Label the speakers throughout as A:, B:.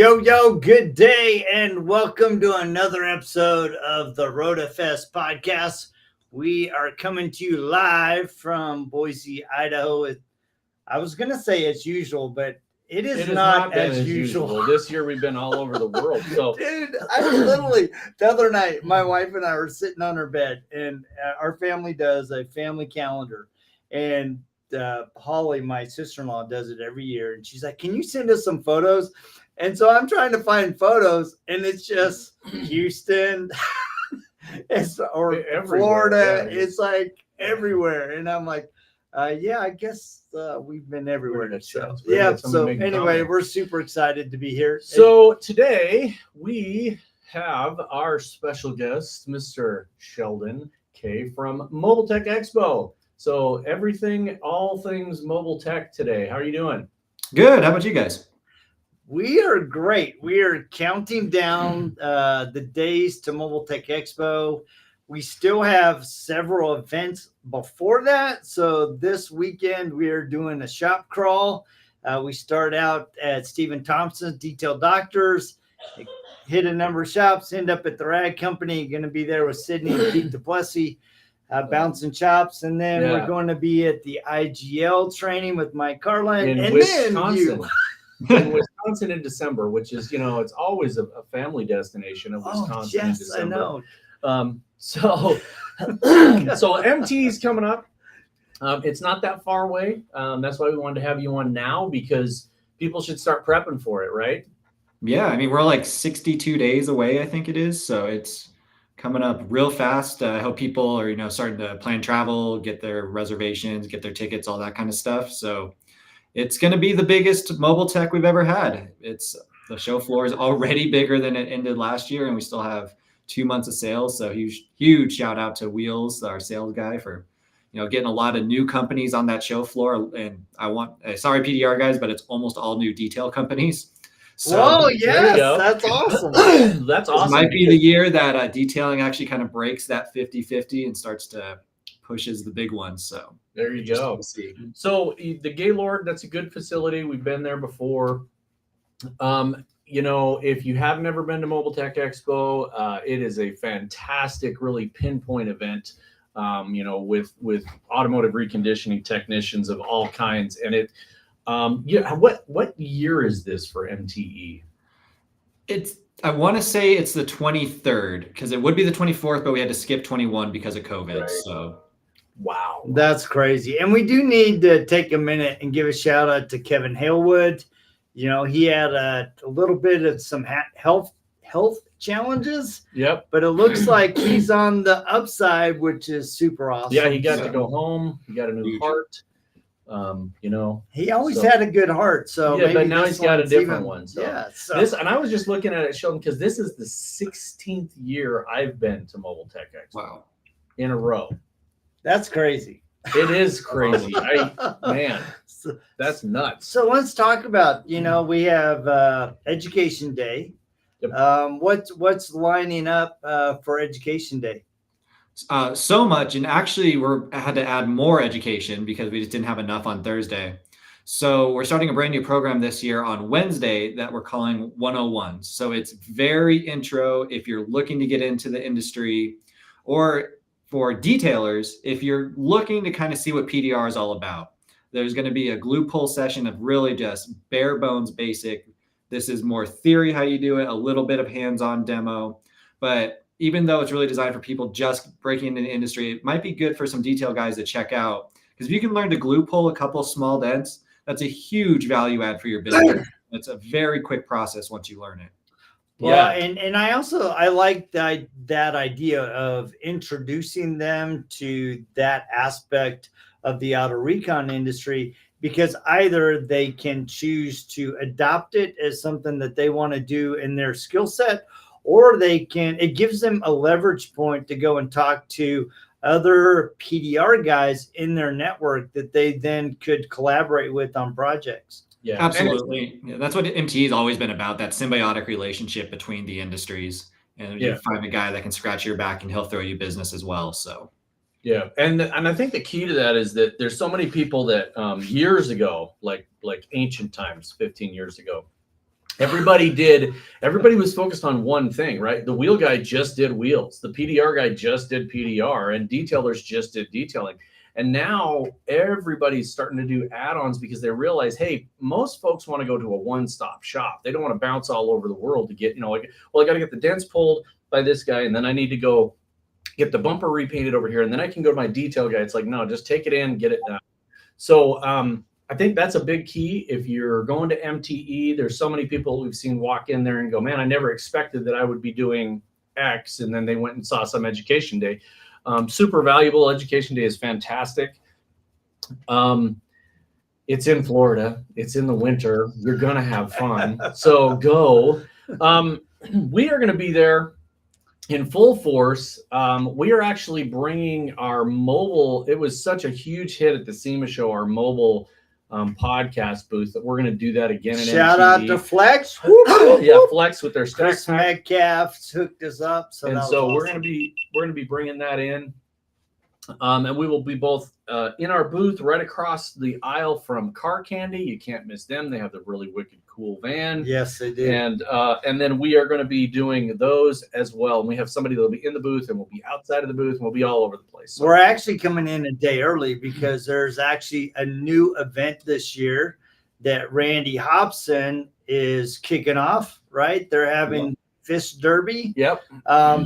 A: Yo, good day, and welcome to another episode of the RotaFest podcast. We are coming to you live from Boise, Idaho. I was going to say as usual, but it is not as usual.
B: This year we've been all over the world. So,
A: dude, I was literally the other night, my wife and I were sitting on her bed, and our family does a family calendar, and Holly, my sister-in-law, does it every year, and she's like, "Can you send us some photos?" And so I'm trying to find photos, and it's just Houston, or Florida.
B: Yeah.
A: It's like everywhere, and I'm like, yeah, I guess we've been everywhere. So yeah. So anyway, we're super excited to be here.
B: So today we have our special guest, Mr. Sheldon Kaye from Mobile Tech Expo. So all things mobile tech today. How are you doing?
C: Good. How about you guys?
A: We are great. We are counting down the days to Mobile Tech Expo. We still have several events before that. So this weekend we are doing a shop crawl. We start out at Stephen Thompson's Detail Doctors, hit a number of shops, end up at the Rag Company. Going to be there with Sydney and Pete DuPlessis, bouncing chops, and then we're going to be at the IGL training with Mike Carlin
B: in Wisconsin. In Wisconsin in December, which is, it's always a family destination of Wisconsin in December.
A: I know.
B: So MT's coming up. It's not that far away. That's why we wanted to have you on now, because people should start prepping for it, right?
C: Yeah, I mean, we're like 62 days away, I think it is. So it's coming up real fast. I hope people are, starting to plan travel, get their reservations, get their tickets, all that kind of stuff. So it's going to be the biggest mobile tech we've ever had. The show floor is already bigger than it ended last year, and we still have 2 months of sales. So huge shout out to Wheels, our sales guy, for getting a lot of new companies on that show floor. And sorry PDR guys, but it's almost all new detail companies.
A: So yes, that's awesome.
B: That's awesome.
C: This might be the year that detailing actually kind of breaks that 50-50 and starts to pushes the big ones. So
B: there you go. So the Gaylord, that's a good facility. We've been there before. If you have never been to Mobile Tech Expo, it is a fantastic, really pinpoint event. With automotive reconditioning technicians of all kinds. And what year is this for MTE?
C: I want to say it's the 23rd, because it would be the 24th, but we had to skip 21 because of COVID. Right. So
B: wow,
A: that's crazy. And we do need to take a minute and give a shout out to Kevin Halewood. He had a little bit of some health challenges.
B: Yep.
A: But it looks like he's on the upside, which is super awesome.
B: Yeah, he got to go home. He got a new heart.
A: He always had a good heart. So
B: yeah, but now he's got a different one. So
A: yeah.
B: And I was just looking at it, Sheldon, because this is the 16th year I've been to Mobile Tech Expo.
C: Wow.
B: In a row.
A: That's crazy.
B: It is crazy. That's nuts.
A: So let's talk about, we have Education Day.
B: Yep.
A: What's lining up for Education Day?
C: So much, and actually I had to add more education because we just didn't have enough on Thursday. So we're starting a brand new program this year on Wednesday that we're calling 101. So it's very intro if you're looking to get into the industry, or for detailers if you're looking to kind of see what PDR is all about. There's going to be a glue pull session of really just bare bones basic. This is more theory, how you do it, a little bit of hands-on demo. But even though it's really designed for people just breaking into the industry, it might be good for some detail guys to check out. Because if you can learn to glue pull a couple small dents, that's a huge value add for your business. It's a very quick process once you learn it.
A: Well, and I like that idea of introducing them to that aspect of the auto recon industry, because either they can choose to adopt it as something that they want to do in their skill set, or it gives them a leverage point to go and talk to other PDR guys in their network that they then could collaborate with on projects.
C: Yeah, absolutely. That's what MT has always been about, that symbiotic relationship between the industries. And you find a guy that can scratch your back and he'll throw you business as well. So
B: yeah. And I think the key to that is that there's so many people that years ago, like ancient times, 15 years ago, everybody was focused on one thing, right? The wheel guy just did wheels, the PDR guy just did PDR, and detailers just did detailing. And now everybody's starting to do add-ons because they realize, hey, most folks want to go to a one-stop shop. They don't want to bounce all over the world to get, like, well, I got to get the dents pulled by this guy, and then I need to go get the bumper repainted over here, and then I can go to my detail guy. It's like, no, just take it in, get it done. So I think that's a big key. If you're going to MTE, there's so many people we've seen walk in there and go, man, I never expected that I would be doing X. And then they went and saw some education day. Super valuable. Education day is fantastic. It's in Florida. It's in the winter. You're going to have fun. So go. We are going to be there in full force. We are actually bringing our mobile. It was such a huge hit at the SEMA show, our mobile podcast booth, that we're going to do that again.
A: Shout out to Flex.
B: Yeah, Flex with their
A: Chris Metcalf hooked us up. So
B: awesome. we're going to be bringing that in. And we will be both in our booth right across the aisle from Car Candy. You can't miss them. They have the really wicked cool van.
A: Yes, they do.
B: And then we are going to be doing those as well. And we have somebody that'll be in the booth, and we'll be outside of the booth, and we'll be all over the place. So
A: we're actually coming in a day early because there's actually a new event this year that Randy Hobson is kicking off, right? They're having Fish Derby.
B: Yep.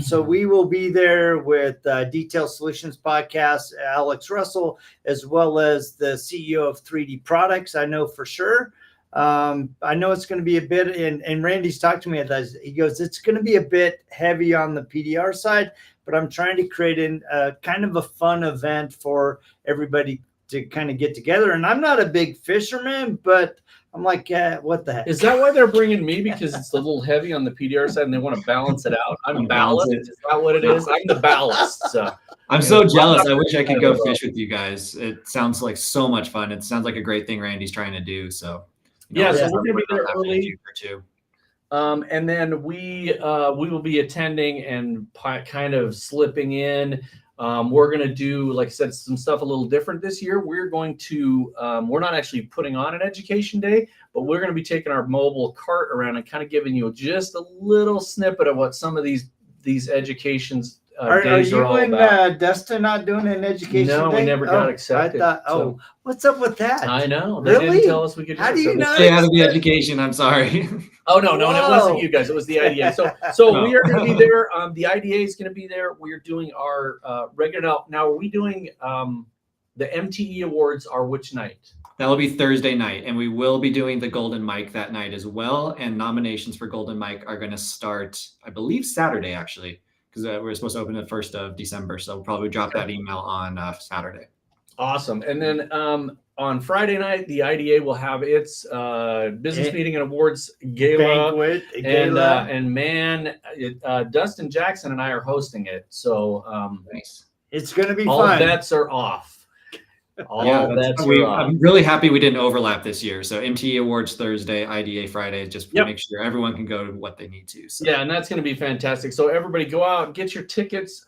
A: So we will be there with Detail Solutions Podcast, Alex Russell, as well as the CEO of 3D Products. I know for sure. I know it's going to be a bit, and Randy's talked to me at that. He goes, it's going to be a bit heavy on the PDR side, but I'm trying to create a kind of a fun event for everybody to kind of get together. And I'm not a big fisherman, but I'm like, what the heck?
B: Is that why they're bringing me? Because it's a little heavy on the PDR side and they want to balance it out. I'm ballast. Is that what it is? I'm the ballast. So
C: I'm so jealous. I wish I could go fish with you guys. It sounds like so much fun. It sounds like a great thing Randy's trying to do. So
B: so we're gonna be there early. And then we will be attending and kind of slipping in. We're going to do, like I said, some stuff a little different this year. We're going to, we're not actually putting on an education day, but we're going to be taking our mobile cart around and kind of giving you just a little snippet of what some of these educations days are all about.
A: And Dustin not doing an education day?
B: No, we never got accepted.
A: I thought, what's up with that?
B: I know. They
A: really?
B: didn't tell us we could do
A: How do you know?
C: Stay out of the education. I'm sorry.
B: Oh, no, and it wasn't you guys. It was the IDA. So we are going to be there. The IDA is going to be there. We're doing our regular. Now, are we doing the MTE Awards are which night?
C: That'll be Thursday night, and we will be doing the Golden Mic that night as well. And nominations for Golden Mic are going to start, I believe, Saturday, actually, because we're supposed to open the 1st of December. So we'll probably drop that email on Saturday.
B: Awesome. And then on Friday night, the IDA will have its business meeting and awards gala.
A: Banquet,
B: and man, Dustin Jackson and I are hosting it. So
C: nice.
A: It's going to be
B: all
A: fun.
B: All bets are off.
C: I'm really happy we didn't overlap this year. So MTE Awards Thursday, IDA Friday, just to make sure everyone can go to what they need to. So.
B: Yeah, and that's going to be fantastic. So everybody go out, get your tickets.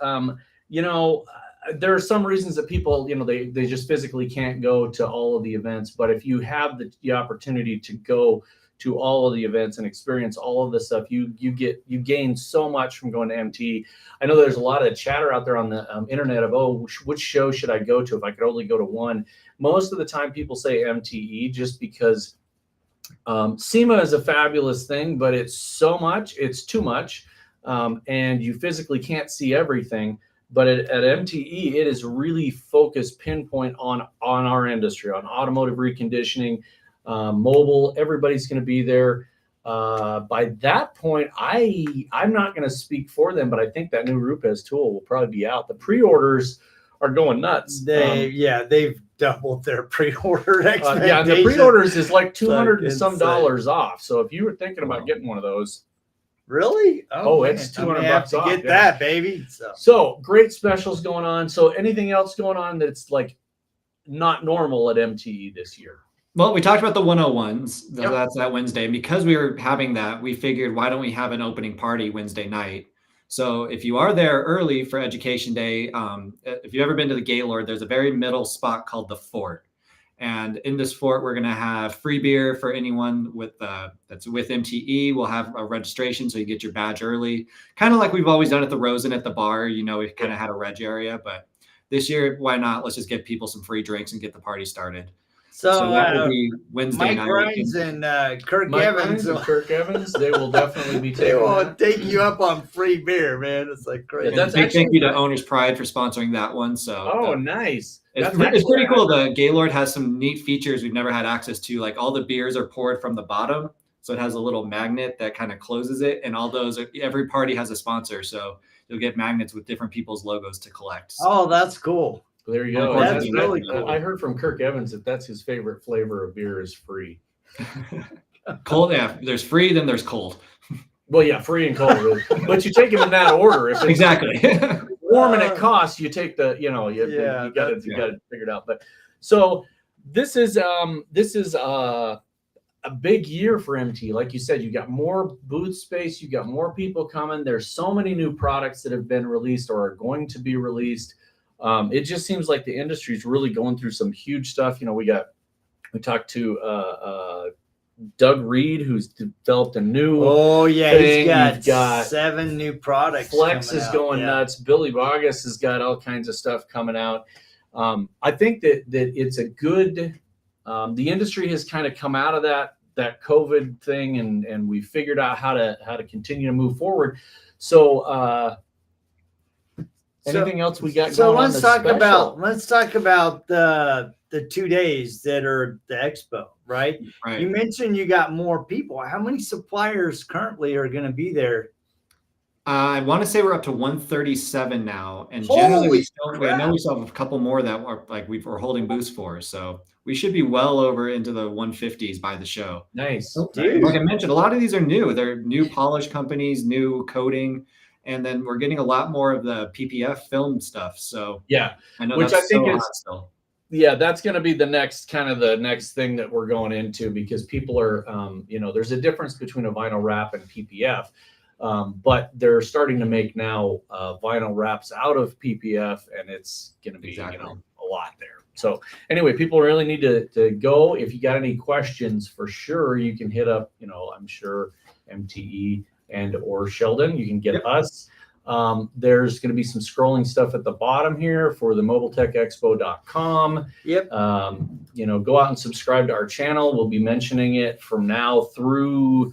B: There are some reasons that people, they just physically can't go to all of the events. But if you have the opportunity to go to all of the events and experience all of this stuff, you gain so much from going to MT. I know there's a lot of chatter out there on the internet of, which show should I go to if I could only go to one? Most of the time people say MTE just because SEMA is a fabulous thing, but it's too much, and you physically can't see everything. But at MTE, it is really focused, pinpoint on our industry, on automotive reconditioning, mobile. Everybody's going to be there. By that point, I'm not going to speak for them, but I think that new Rupes tool will probably be out. The pre-orders are going nuts.
A: They've doubled their pre-order expectations.
B: Yeah, and the pre-orders is like $200 and some dollars off. So if you were thinking about getting one of those.
A: Really?
B: Oh, it's $200 off.
A: Get that, baby.
B: So great specials going on. So anything else going on that's like not normal at MTE this year?
C: Well, we talked about the 101s. That's that Wednesday. And because we were having that, we figured, why don't we have an opening party Wednesday night? So if you are there early for Education Day, if you've ever been to the Gaylord, there's a very middle spot called the Fort. And in this fort, we're going to have free beer for anyone with that's with MTE. We'll have a registration so you get your badge early, kind of like we've always done at the Rosen at the bar. You know, we kind of had a reg area, but this year, why not? Let's just give people some free drinks and get the party started.
A: So
C: that will be Wednesday
A: Mike
C: night.
A: Grimes and Kirk
B: Mike
A: Evans.
B: Grimes and Kirk Evans, they will definitely be
A: They
B: taking
A: will
B: that.
A: take you up on free beer, man. It's like crazy.
C: And
B: That's
C: big
B: actually-
C: thank you to Owner's Pride for sponsoring that one. So
B: Oh, nice.
C: it's
B: That's
C: pretty
B: actually-
C: cool. The Gaylord has some neat features we've never had access to. Like all the beers are poured from the bottom, so it has a little magnet that kind of closes it. And all those, every party has a sponsor, so you'll get magnets with different people's logos to collect. So,
A: Oh, that's cool.
B: There you go.
A: That's
B: And
A: really cool.
B: I heard from Kirk Evans that that's his favorite flavor of beer is free.
C: cold, yeah. There's free, then there's cold.
B: Well, yeah, free and cold. But you take them in that order. If it's
C: Exactly.
B: warm and it costs, you take the, you
A: Yeah,
B: got it figured out. But so this is a big year for MT. Like you said, you got more booth space, you got more people coming. There's so many new products that have been released or are going to be released. It just seems like the industry is really going through some huge stuff. We talked to Doug Reed, who's developed a new
A: Oh yeah,
B: thing.
A: he's
B: You've got
A: 7 new products.
B: Flex
A: coming
B: is
A: out.
B: going
A: Yeah.
B: nuts. Billy Bogus has got all kinds of stuff coming out. I think that it's a good. The industry has kind of come out of that COVID thing, and we figured out how to continue to move forward. So, anything else we got?
A: So
B: going on
A: let's
B: that's
A: talk
B: special?
A: about the 2 days that are the expo, right?
C: Right.
A: You mentioned you got more people. How many suppliers currently are going to be there?
C: I want to say we're up to 137 now, and
A: Holy
C: generally I know
A: crap.
C: we still have a couple more that are like we're holding booths for. So we should be well over into the 150s by the show.
B: Nice.
A: Dude.
C: Like I mentioned, a lot of these are new. They're new polish companies, new coating, and then we're getting a lot more of the PPF film stuff. So
B: Yeah.
C: I know
B: Which
C: that's
B: I think
C: so
B: is-
C: hot still.
B: Yeah, that's going to be the next thing that we're going into, because people are, there's a difference between a vinyl wrap and PPF, but they're starting to make now vinyl wraps out of PPF, and it's going to be
C: Exactly.
B: a lot there. So anyway, people really need to go. If you got any questions, for sure you can hit up, I'm sure MTE and or Sheldon. You can get
C: Yep.
B: us. There's going to be some scrolling stuff at the bottom here for the mobiletechexpo.com.
A: Yep.
B: Go out and subscribe to our channel. We'll be mentioning it from now through,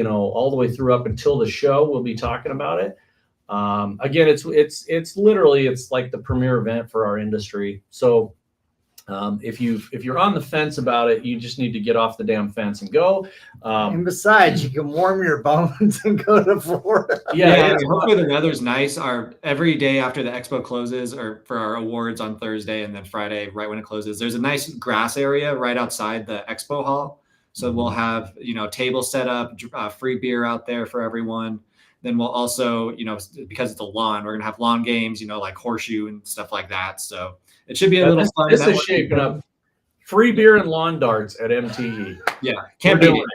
B: all the way through up until the show. We'll be talking about it. Again, it's literally, it's like the premier event for our industry. So if you're on the fence about it, you just need to get off the damn fence and go.
A: And besides, you can warm your bones and go to Florida.
C: Yeah, hopefully the weather's nice. Every day after the expo closes, or for our awards on Thursday and then Friday, right when it closes, there's a nice grass area right outside the expo hall. So we'll have tables set up, free beer out there for everyone. Then we'll also, because it's a lawn, we're gonna have lawn games, like horseshoe and stuff like that. So it should be a little fun.
B: This is shaping up. Free beer and lawn darts at MTE.
C: Yeah, can't beat it.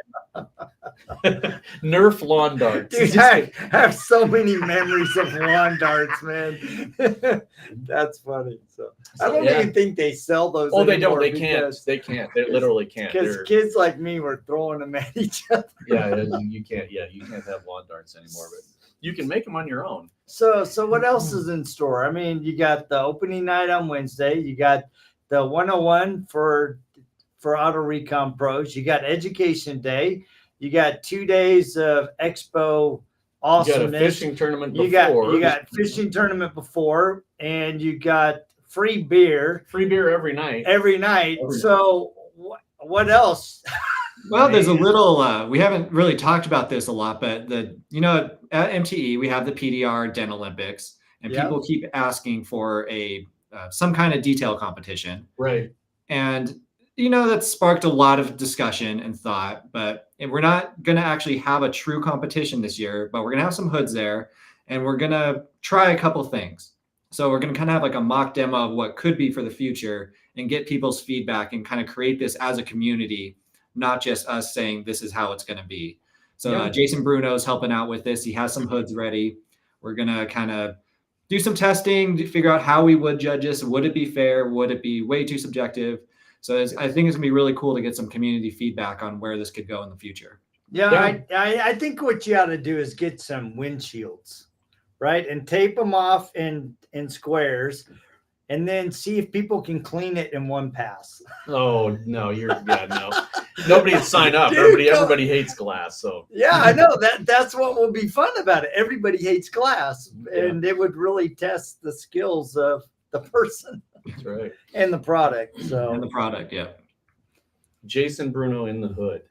B: Nerf lawn darts.
A: Dude, I have so many memories of lawn darts, man. That's funny. So I don't
B: Yeah.
A: even think they sell those.
B: Oh, they don't.
A: anymore
B: They can't.
A: because-
B: They can't. They literally can't.
A: Because kids like me were throwing them at each other.
B: Yeah, you can't. Yeah, you can't have lawn darts anymore. But you can make them on your own.
A: So what else is in store? I mean, you got the opening night on Wednesday. You got the 101 for Auto Recon Pros. You got Education Day. You got 2 days of expo awesomeness.
B: You got a fishing tournament before.
A: You got fishing tournament before, and you got free beer
B: free beer every night.
A: every night.
B: Every
A: So what else?
C: Well, there's a little, we haven't really talked about this a lot, but at MTE, we have the PDR Den Olympics, and
A: Yeah.
C: people keep asking for some kind of detail competition.
B: Right.
C: And, that sparked a lot of discussion and thought, but we're not going to actually have a true competition this year, but we're going to have some hoods there, and we're going to try a couple things. So we're going to kind of have like a mock demo of what could be for the future and get people's feedback and kind of create this as a community, not just us saying this is how it's going to be. So
B: Yeah.
C: Jason Bruno's helping out with this. He has some hoods ready. We're going to kind of do some testing to figure out how we would judge this. Would it be fair? Would it be way too subjective? So I think it's gonna be really cool to get some community feedback on where this could go in the future.
A: Yeah, I think what you ought to do is get some windshields, right, and tape them off in squares, and then see if people can clean it in one pass.
B: Oh no, no. Nobody would sign up.
A: Dude,
B: everybody hates glass. So
A: yeah, I know that's what will be fun about it. Everybody hates glass, and it would really test the skills of the person.
B: That's right.
A: And the product. So
C: And the product, yeah.
B: Jason Bruno in the hood.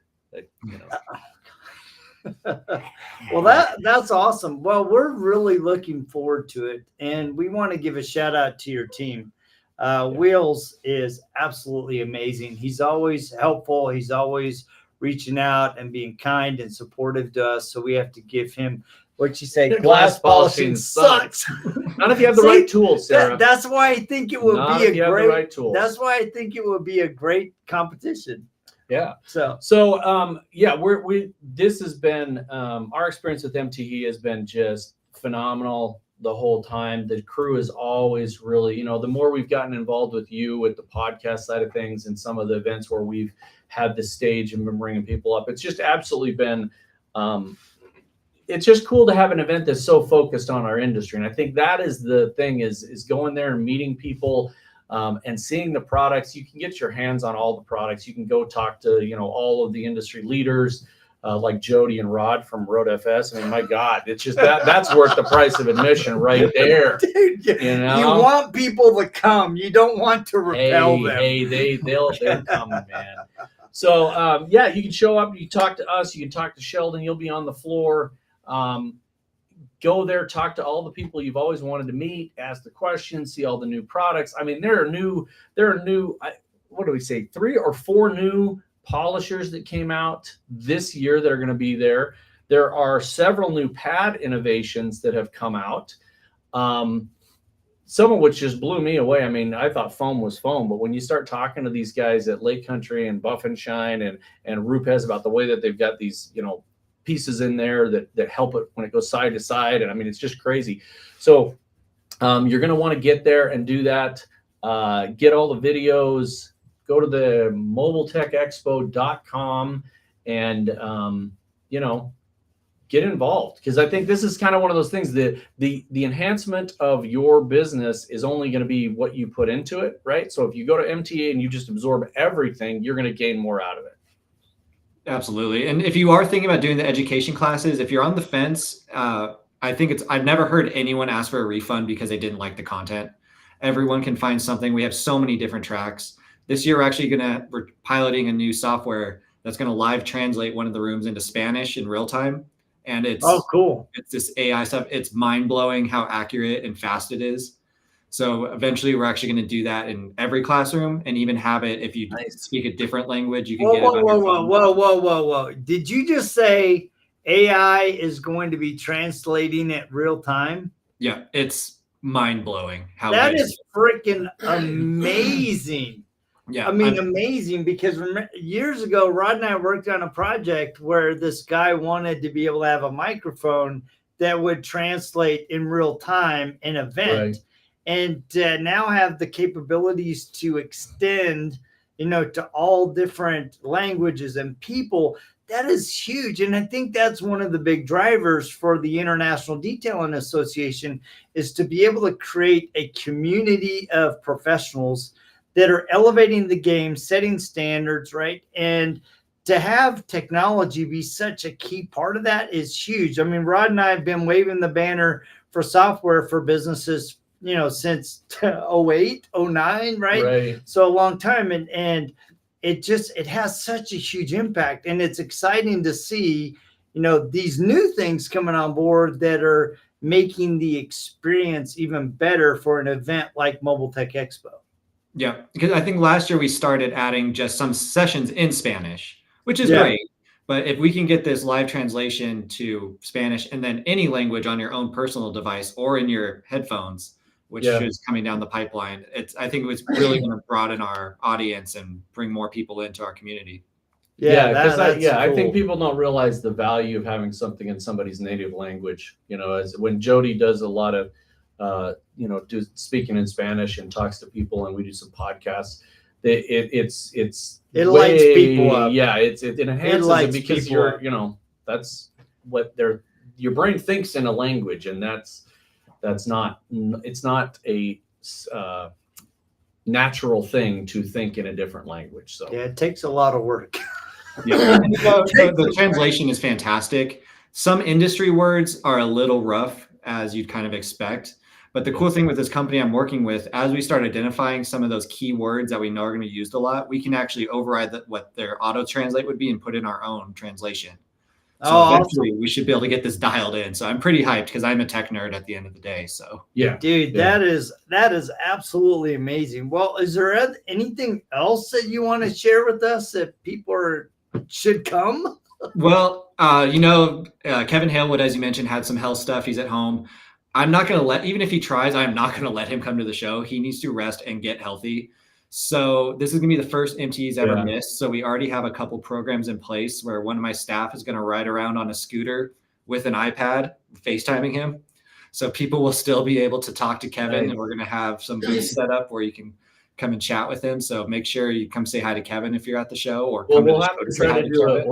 A: Well, that's awesome. Well, we're really looking forward to it, and we want to give a shout out to your team. Wheels is absolutely amazing. He's always helpful. He's always reaching out and being kind and supportive to us. So we have to give him what you say. Glass polishing sucks.
B: Not if you have the right tools, Sarah.
A: That's why I think it would
B: Not
A: be
B: if you have the right tools.
A: That's why I think it would be a great competition.
B: Yeah.
A: So
B: this has been our experience with MTE has been just phenomenal the whole time. The crew is always really, the more we've gotten involved with you with the podcast side of things and some of the events where we've had the stage and been bringing people up, it's just absolutely been, it's just cool to have an event that's so focused on our industry. And I think that is the thing is going there and meeting people and seeing the products. You can get your hands on all the products. You can go talk to, all of the industry leaders like Jody and Rod from Road FS. I mean, my God, it's just that's worth the price of admission right there.
A: Dude, you want people to come. You don't want to repel them.
B: Hey, they'll come, man. So you can show up. You can talk to us. You can talk to Sheldon. You'll be on the floor. Go there, talk to all the people you've always wanted to meet, ask the questions, see all the new products. I mean, there are new, what do we say, 3 or 4 new polishers that came out this year that are going to be there. There are several new pad innovations that have come out. Some of which just blew me away. I mean, I thought foam was foam, but when you start talking to these guys at Lake Country and Buff and Shine and Rupes about the way that they've got these, pieces in there that help it when it goes side to side. And I mean, it's just crazy. So you're going to want to get there and do that. Get all the videos, go to the mobiletechexpo.com and, get involved. Because I think this is kind of one of those things that the enhancement of your business is only going to be what you put into it, right? So if you go to MTA and you just absorb everything, you're going to gain more out of it.
C: Absolutely. And if you are thinking about doing the education classes, if you're on the fence, I think I've never heard anyone ask for a refund because they didn't like the content. Everyone can find something. We have so many different tracks. This year, we're piloting a new software that's going to live translate one of the rooms into Spanish in real time. And it's
A: cool.
C: It's this AI stuff. It's mind blowing how accurate and fast it is. So eventually we're actually going to do that in every classroom and even have it. If you speak a different language, you can get it on your phone.
A: Whoa. Did you just say AI is going to be translating it real time?
C: Yeah. It's mind blowing.
A: That is freaking amazing.
C: Yeah.
A: I mean, amazing, because years ago, Rod and I worked on a project where this guy wanted to be able to have a microphone that would translate in real time an event.
B: Right.
A: And now have the capabilities to extend, to all different languages and people. That is huge. And I think that's one of the big drivers for the International Detailing Association is to be able to create a community of professionals that are elevating the game, setting standards, right? And to have technology be such a key part of that is huge. I mean, Rod and I have been waving the banner for software for businesses since 08, 09, right? So a long time. And it has such a huge impact. And it's exciting to see, these new things coming on board that are making the experience even better for an event like Mobile Tech Expo.
C: Yeah, because I think last year we started adding just some sessions in Spanish, which is great. But if we can get this live translation to Spanish and then any language on your own personal device or in your headphones, which is coming down the pipeline, I think it's really going to broaden our audience and bring more people into our community.
B: I think people don't realize the value of having something in somebody's native language. As when Jody does a lot of, speaking in Spanish and talks to people, and we do some podcasts.
A: It lights people up.
B: Yeah, it enhances it
A: lights
B: because
A: people up.
B: that's what your brain thinks in a language, and it's not a natural thing to think in a different language. So
A: Yeah, it takes a lot of work.
C: Yeah. The translation is fantastic. Some industry words are a little rough, as you'd kind of expect. But the cool thing with this company I'm working with, as we start identifying some of those key words that we know are going to be used a lot, we can actually override what their auto translate would be and put in our own translation. So eventually we should be able to get this dialed in. So I'm pretty hyped because I'm a tech nerd at the end of the day. So
B: yeah,
A: dude, that is absolutely amazing. Well, is there anything else that you want to share with us that people should come?
C: Well, Kevin Halewood, as you mentioned, had some health stuff. He's at home. I'm not going to even if he tries, I'm not going to let him come to the show. He needs to rest and get healthy. So this is going to be the first MT he's ever missed. So we already have a couple programs in place where one of my staff is going to ride around on a scooter with an iPad, FaceTiming him. So people will still be able to talk to Kevin, and we're going to have some booths set up where you can come and chat with him. So make sure you come say hi to Kevin if you're at the show, or
B: we'll have to try to do a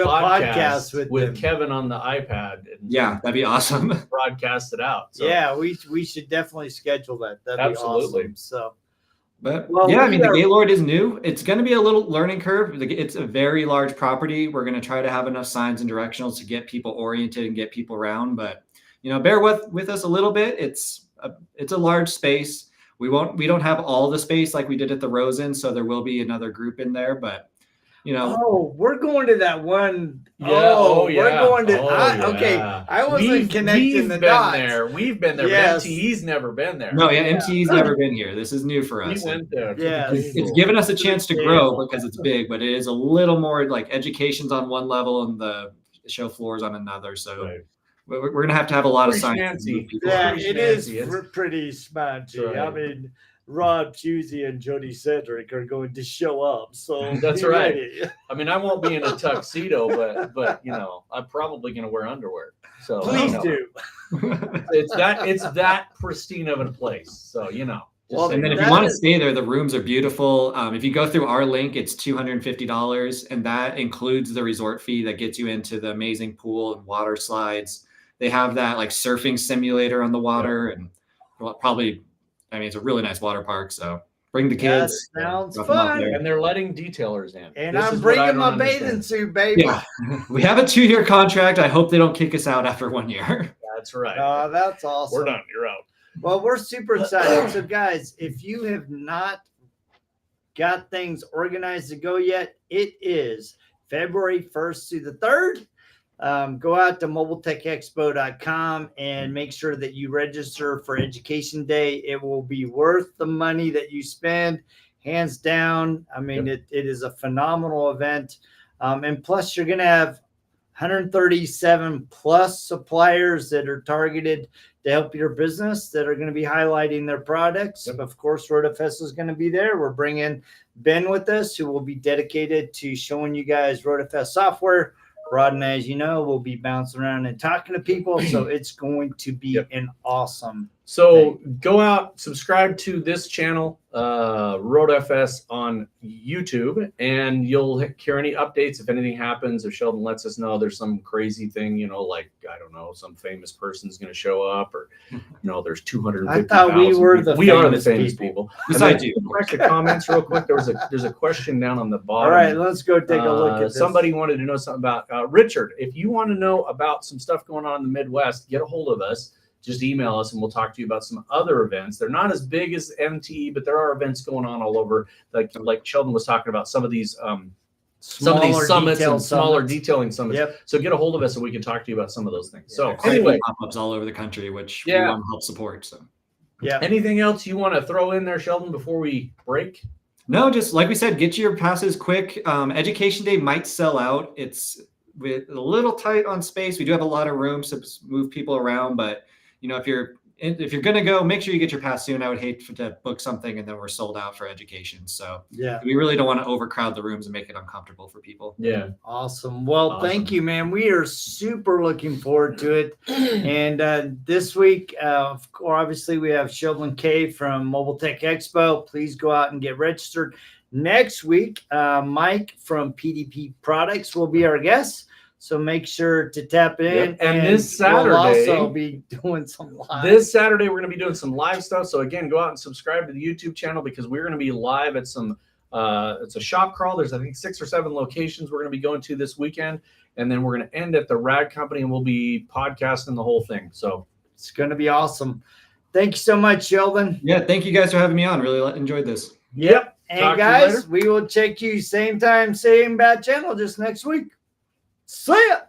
B: podcast with Kevin on the iPad.
C: Yeah, that'd be awesome.
B: Broadcast it out. So.
A: Yeah, we should definitely schedule that. That'd be awesome. So.
C: But the Gaylord is new. It's going to be a little learning curve. It's a very large property. We're going to try to have enough signs and directionals to get people oriented and get people around. But bear with us a little bit. It's a large space. We don't have all the space like we did at the Rosen, so there will be another group in there. But
A: we're going to that one.
B: Yeah.
A: We're going to. Okay, I wasn't connecting the dots.
B: We've been there.
A: Yes.
B: But MTE's never been there.
C: No, MTE's never been here. This is new for us.
B: We went there.
A: Yeah,
C: it's given us a chance to grow because it's big, but it is a little more like education's on one level and the show floor is on another. So. Right. We're going to have a lot of science.
A: Yeah, it is pretty smancy. Right. I mean, Rod Pusey and Jody Cedric are going to show up. So
B: that's right. Ready. I mean, I won't be in a tuxedo, but I'm probably going to wear underwear. So
A: please do.
B: It's that pristine of a place. So
C: Well, and then if you want to stay there, the rooms are beautiful. If you go through our link, it's $250, and that includes the resort fee that gets you into the amazing pool and water slides. They have that like surfing simulator on the water, and it's a really nice water park. So bring the kids.
A: That sounds fun.
B: And they're letting detailers in.
A: And I'm bringing my bathing suit, baby.
C: Yeah. We have a 2-year contract. I hope they don't kick us out after 1 year.
B: That's right.
A: That's awesome.
B: We're done. You're out.
A: Well, we're super excited. So, guys, if you have not got things organized to go yet, it is February 1st through the 3rd. Go out to mobiletechexpo.com and make sure that you register for Education Day. It will be worth the money that you spend, hands down. I mean, it is a phenomenal event. And plus, you're going to have 137 plus suppliers that are targeted to help your business that are going to be highlighting their products. Yep. Of course, RotaFest is going to be there. We're bringing Ben with us, who will be dedicated to showing you guys RotaFest software. Rod and as you know, we'll be bouncing around and talking to people. So it's going to be an awesome thing.
B: Go out, subscribe to this channel, RotaFest on YouTube, and you'll hear any updates if anything happens. If Sheldon lets us know there's some crazy thing, like, I don't know, some famous person's going to show up, or, there's 250,000.
A: I thought we are the famous
B: people.
C: Besides you.
B: Check the comments real quick. There's a question down on the bottom.
A: All right, let's go take a look at this.
B: Somebody wanted to know something about Richard. If you want to know about some stuff going on in the Midwest, get a hold of us. Just email us and we'll talk to you about some other events. They're not as big as MTE, but there are events going on all over. Like Sheldon was talking about some of these summits and smaller detailing summits.
A: Yep.
B: So get a hold of us and we can talk to you about some of those things.
C: Yeah, so anyway, pop-ups all over the country, which we want to help support. So
B: anything else you want to throw in there, Sheldon, before we break?
C: No, just like we said, get your passes quick. Education Day might sell out. It's a little tight on space. We do have a lot of room to move people around, but if you're if you're going to go, make sure you get your pass soon. I would hate to book something and then we're sold out for education. So
A: Yeah.
C: we really don't want to overcrowd the rooms and make it uncomfortable for people.
B: Yeah.
A: Awesome. Well,
B: Awesome.
A: thank you, man. We are super looking forward to it. And this week, obviously, we have Sheldon Kaye from Mobile Tech Expo. Please go out and get registered. Next week, Mike from PDP Products will be our guest. So make sure to tap in.
B: Yep. And this Saturday,
A: we'll also be doing some live.
B: This Saturday, we're going to be doing some live stuff. So again, go out and subscribe to the YouTube channel because we're going to be live at some. It's a shop crawl. There's I think 6 or 7 locations we're going to be going to this weekend, and then we're going to end at the Rad Company, and we'll be podcasting the whole thing. So
A: it's going to be awesome. Thank you so much, Sheldon.
C: Yeah, thank you guys for having me on. Really enjoyed this.
A: Yep. And
B: Talk to you
A: guys,
B: later.
A: we will check you same time, same bad channel just next week. See ya.